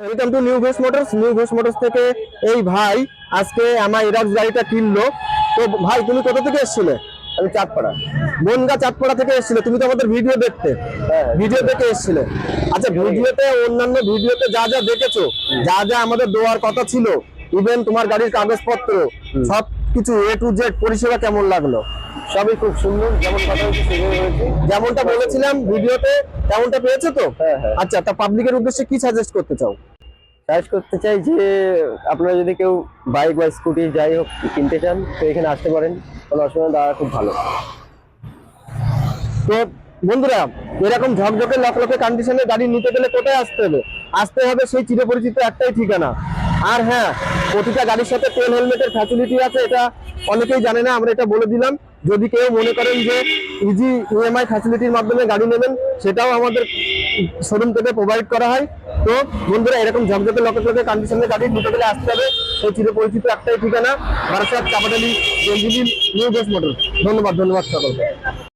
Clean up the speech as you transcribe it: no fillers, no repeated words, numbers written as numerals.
Welcome to new Ghosh motors. New Ghosh motors থেকে এই ভাই আজকে আমার এরক্স গাড়িটা কিনলো। তো ভাই তুমি কোথা থেকে এসেছিলে? আমি চাঁদপাড়া। বনগা চাঁদপাড়া থেকে এসেছিলে। তুমি তো আমাদের ভিডিও দেখতে, ভিডিও দেখে এসেছিলে। আচ্ছা, ভিডিওতে অন্যান্য ভিডিওতে যা যা দেখেছো, যা যা আমাদের দেওয়ার কথা ছিল, ইভেন তোমার গাড়ির কাগজপত্র সবকিছু এ টু জেড পরিষেবা কেমন লাগলো? সবই খুব সুন্দর, যেমন কথা হয়েছে সেভাবে হয়েছে, যেমনটা বলেছিলাম ভিডিওতে তেমনটা পেয়েছো তো? আচ্ছা, তা পাবলিকের উদ্দেশ্যে কি সাজেস্ট করতে চাও? সাজেস্ট করতে চাই যে আপনারা যদি কেউ বাইক বা স্কুটি যাই হোক কিনতে চান তো এখানে আসতে পারেন, কোনো অসুবিধা দাঁড়া খুব ভালো। তো বন্ধুরা, এরকম ঝকঝকে লকলকে কন্ডিশনের গাড়ি নিতে গেলে কোথায় আসতে হবে? আসতে হবে সেই চিরপরিচিত একটাই ঠিকানা। আর হ্যাঁ, প্রতিটা গাড়ির সাথে তেল হেলমেটের ফ্যাসিলিটি আছে, এটা অনেকেই জানে না, আমরা এটা বলে দিলাম। যদি কেউ মনে করেন যে ইজি ইএমআই ফ্যাসিলিটির মাধ্যমে গাড়ি নেবেন, সেটাও আমাদের শোরুম থেকে প্রোভাইড করা হয়। তো বন্ধুরা, এরকম ঝকঝকে লকলকে কন্ডিশনের গাড়ি নিতে গেলে আসতে হবে সেই চিরপরিচিত একটাই ঠিকানা, বারাসাত, চাপাটালি, নিউ ঘোষ মোটরস। ধন্যবাদ সকলকে।